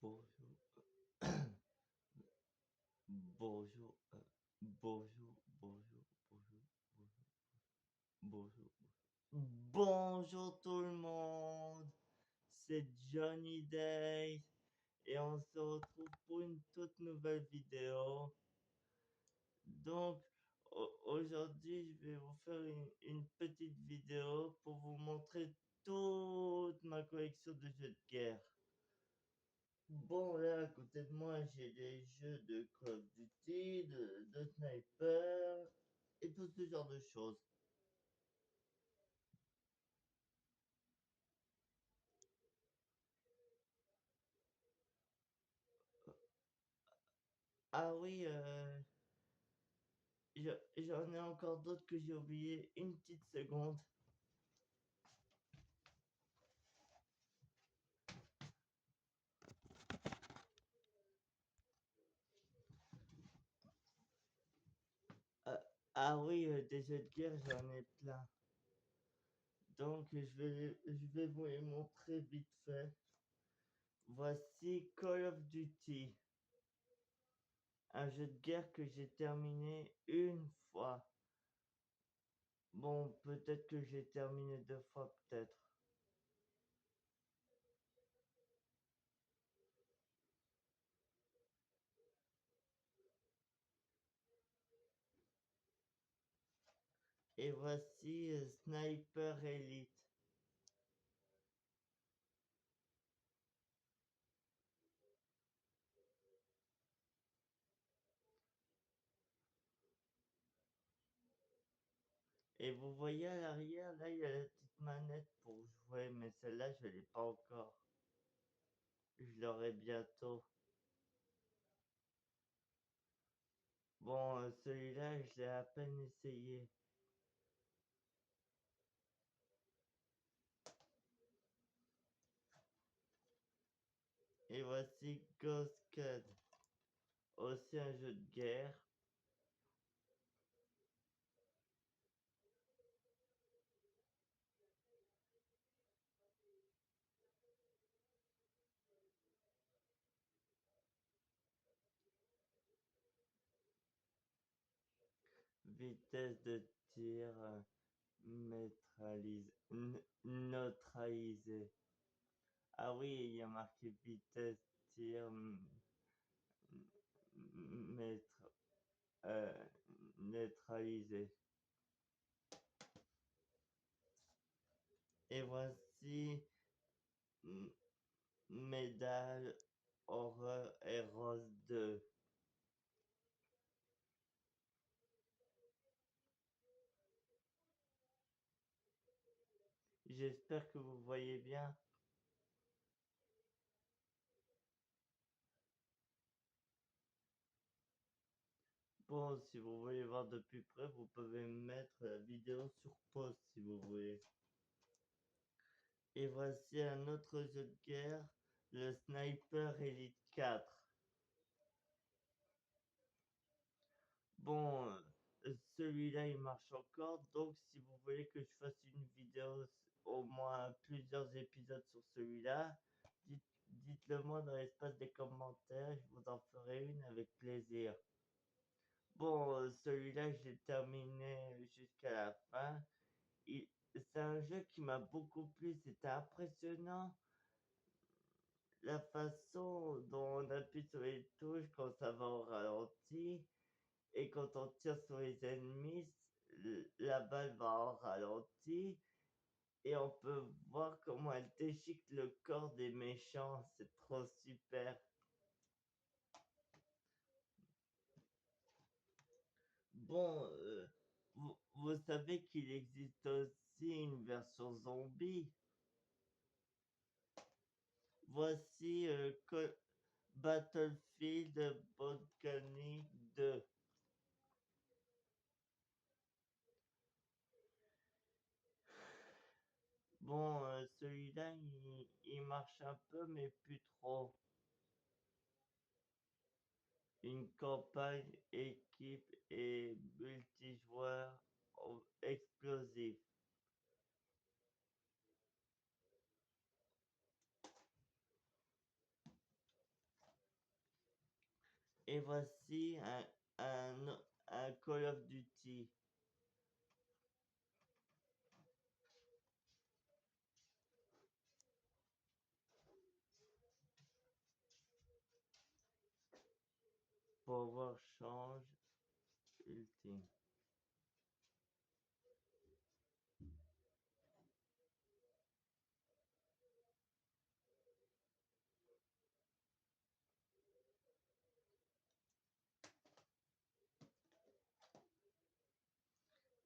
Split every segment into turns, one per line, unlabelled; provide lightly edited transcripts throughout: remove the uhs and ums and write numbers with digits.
Bonjour, bonjour, bonjour, bonjour, bonjour, bonjour, bonjour. Bonjour tout le monde, c'est Johnny Day et on se retrouve pour une toute nouvelle vidéo. Donc aujourd'hui je vais vous faire une petite vidéo pour vous montrer toute ma collection de jeux de guerre. Bon, là, à côté de moi, j'ai des jeux de Call of Duty, de Sniper, et tout ce genre de choses. Ah oui, j'en ai encore d'autres que j'ai oublié. Une petite seconde. Euh, ah oui, des jeux de guerre, j'en ai plein. Donc, je vais vous les montrer vite fait. Voici Call of Duty. Un jeu de guerre que j'ai terminé une fois. Bon, peut-être que j'ai terminé deux fois, peut-être. Et voici Sniper Elite. Et vous voyez à l'arrière, là, il y a la petite manette pour jouer, mais celle-là, je l'ai pas encore. Je l'aurai bientôt. Bon, celui-là, je l'ai à peine essayé. Et voici Ghost Cad. Aussi un jeu de guerre. Vitesse de tir neutralisée. Ah oui, il y a marqué vitesse tir mètre, euh, neutralisée. Et voici Médaille Horreur et Rose 2. J'espère que vous voyez bien. Bon, si vous voulez voir de plus près, vous pouvez mettre la vidéo sur pause si vous voulez. Et voici un autre jeu de guerre, le Sniper Elite 4. Bon, celui-là il marche encore, donc si vous voulez que je fasse une vidéo, au moins plusieurs épisodes sur celui-là, dites-le moi dans l'espace des commentaires, je vous en ferai une avec plaisir. Bon, celui-là, je l'ai terminé jusqu'à la fin. C'est un jeu qui m'a beaucoup plu, c'était impressionnant. La façon dont on appuie sur les touches quand ça va au ralenti et quand on tire sur les ennemis, la balle va au ralenti et on peut voir comment elle déchique le corps des méchants. C'est trop super. Bon, vous savez qu'il existe aussi une version zombie. Voici Battlefield Volcanic 2. Bon, celui-là, il marche un peu, mais plus trop. Une campagne, équipe et multijoueur explosif. Et voici un Call of Duty. Power Change Ultime.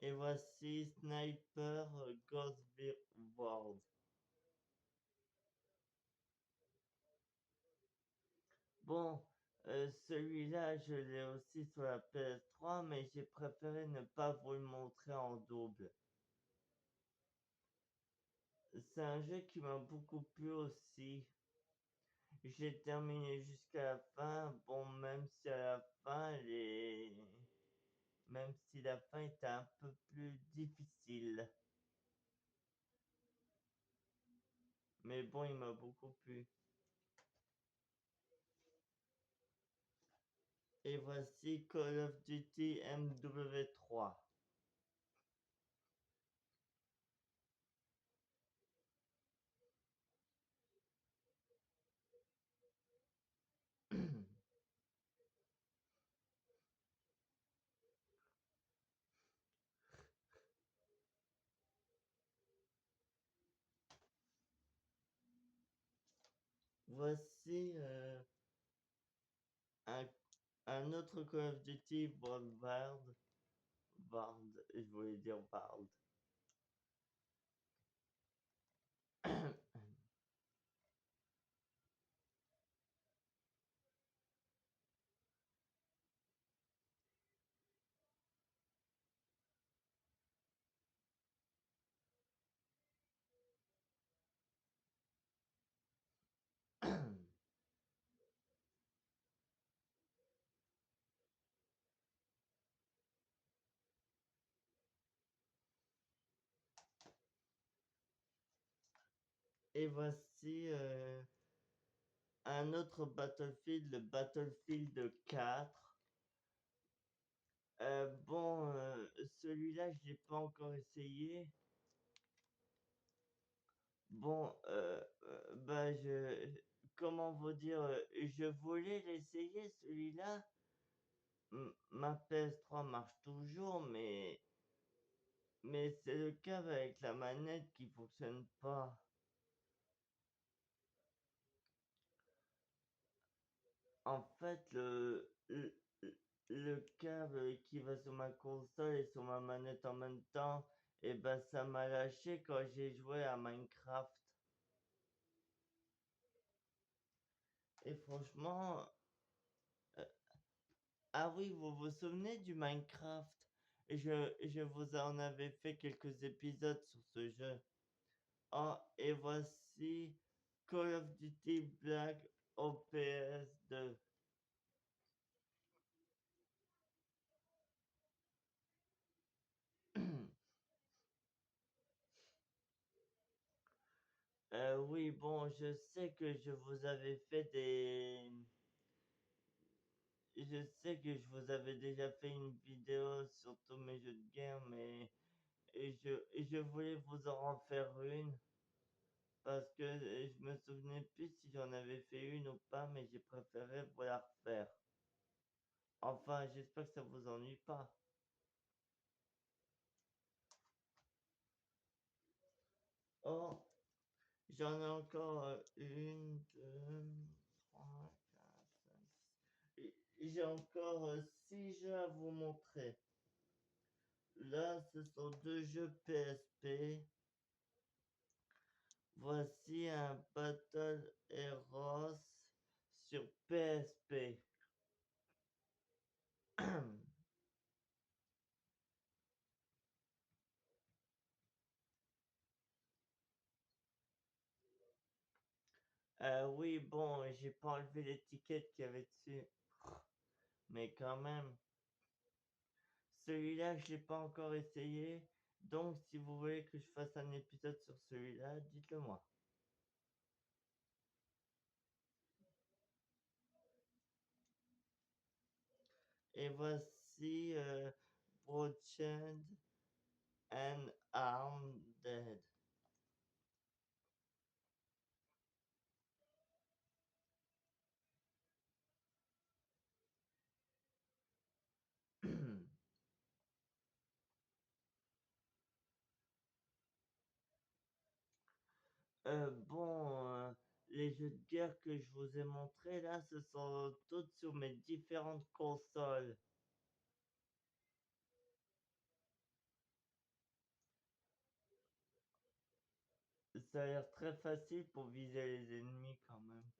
Et voici Sniper Ghost World. Bon, celui-là, je l'ai aussi sur la PS3, mais j'ai préféré ne pas vous le montrer en double. C'est un jeu qui m'a beaucoup plu aussi. J'ai terminé jusqu'à la fin. Bon, même si à la fin, même si la fin était un peu plus difficile. Mais bon, il m'a beaucoup plu. Et voici Call of Duty MW3. Voici un autre Call of Duty Bard. Je voulais dire Bard. Et voici un autre Battlefield, le Battlefield 4. Bon, celui-là, je l'ai pas encore essayé. Bon, bah, comment vous dire, je voulais l'essayer celui-là. Ma PS3 marche toujours, mais c'est le câble avec la manette qui fonctionne pas. En fait, le câble qui va sur ma console et sur ma manette en même temps, et ben ça m'a lâché quand j'ai joué à Minecraft. Et franchement, euh, ah oui, vous vous souvenez du Minecraft? Je vous en avais fait quelques épisodes sur ce jeu. Oh, et voici Call of Duty Black Ops 2. Oui, bon, je sais que je vous avais fait des... Je sais que je vous avais déjà fait une vidéo sur tous mes jeux de guerre, mais je voulais vous en refaire une parce que je me souvenais plus si j'en avais fait une ou pas, mais j'ai préféré vous la refaire. Enfin, j'espère que ça vous ennuie pas. Oh, j'en ai encore une, deux, trois, quatre, cinq, six. J'ai encore six jeux à vous montrer. Là, ce sont deux jeux PSP. Voici un Battle Heroes sur PSP. Oui, bon, j'ai pas enlevé l'étiquette qu'il y avait dessus. Mais quand même, celui-là, je l'ai pas encore essayé. Donc, si vous voulez que je fasse un épisode sur celui-là, dites-le moi. Et voici Broadchand and Arm Dead. Bon, les jeux de guerre que je vous ai montrés là, ce sont tous sur mes différentes consoles. Ça a l'air très facile pour viser les ennemis quand même.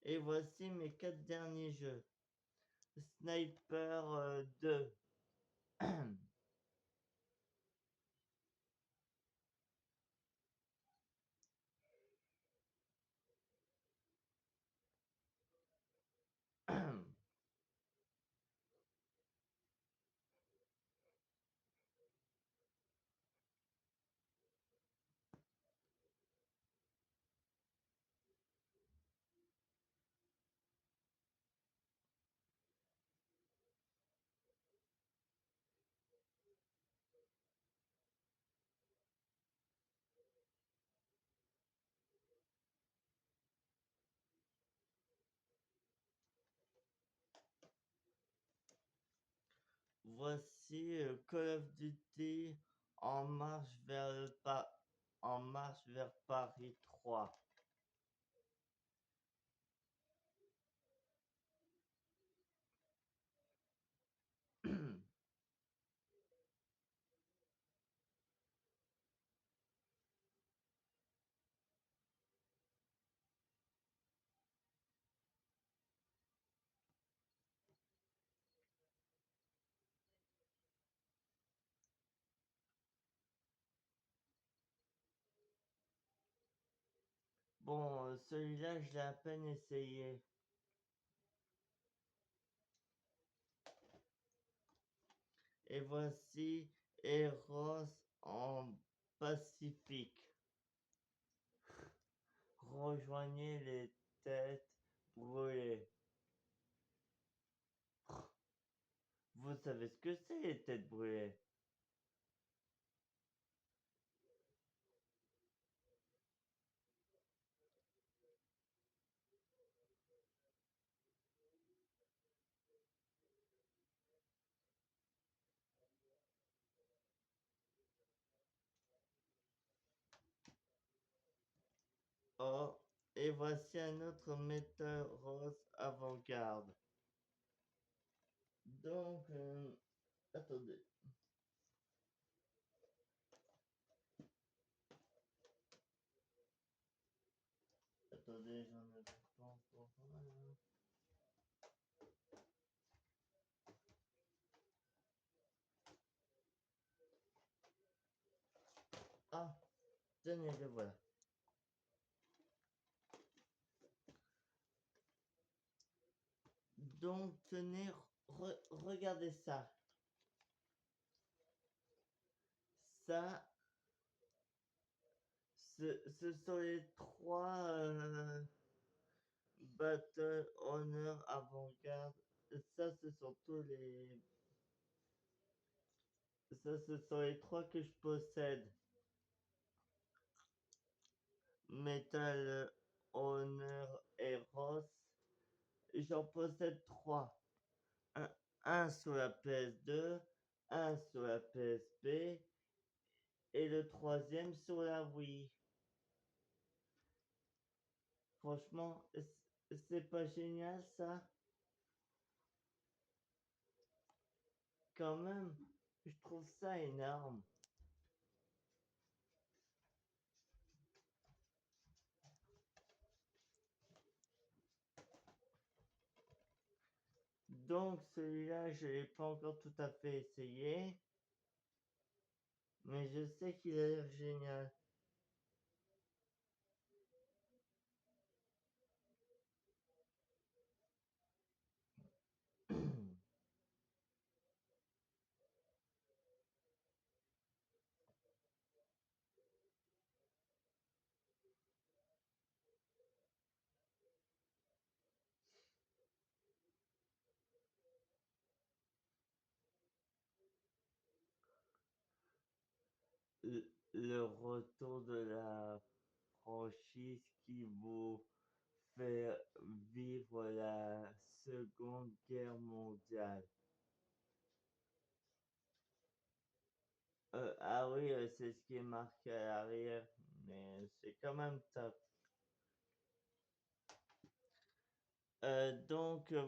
Et voici mes 4 derniers jeux. Sniper 2. Voici Call of Duty en marche vers en marche vers Paris 3. Bon, celui-là, je l'ai à peine essayé. Et voici Eros en Pacifique. Rejoignez les têtes brûlées. Vous savez ce que c'est, les têtes brûlées? Oh, et voici un autre Metal Rose avant-garde. Donc, attendez. Attendez, j'en avais pas encore un. Ah, tenez, le voilà. Donc, tenez, regardez ça. Ça, ce sont les trois Battle Honor avant-garde. Ça, ce sont tous les. Ça, ce sont les trois que je possède. Metal Honor Heroes. J'en possède trois. Un sur la PS2, un sur la PSP et le troisième sur la Wii. Franchement, c'est pas génial ça? Quand même, je trouve ça énorme. Donc celui-là, je l'ai pas encore tout à fait essayé, mais je sais qu'il a l'air génial. le retour de la franchise qui vous fait vivre la Seconde Guerre mondiale. Ah oui, c'est ce qui est marqué à l'arrière, mais c'est quand même top.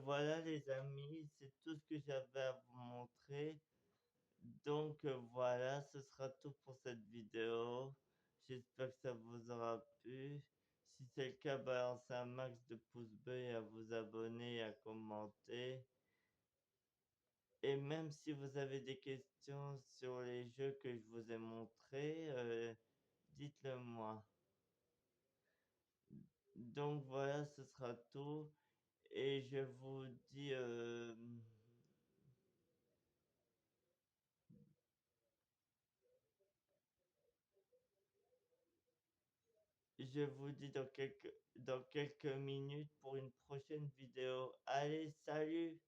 Voilà les amis, c'est tout ce que j'avais à vous montrer. Voilà, ce sera tout pour cette vidéo. J'espère que ça vous aura plu. Si c'est le cas, balancez un max de pouces bleus et à vous abonner et à commenter. Et même si vous avez des questions sur les jeux que je vous ai montrés, dites-le moi. Donc voilà, ce sera tout. Et je vous dis dans quelques minutes pour une prochaine vidéo. Allez, salut!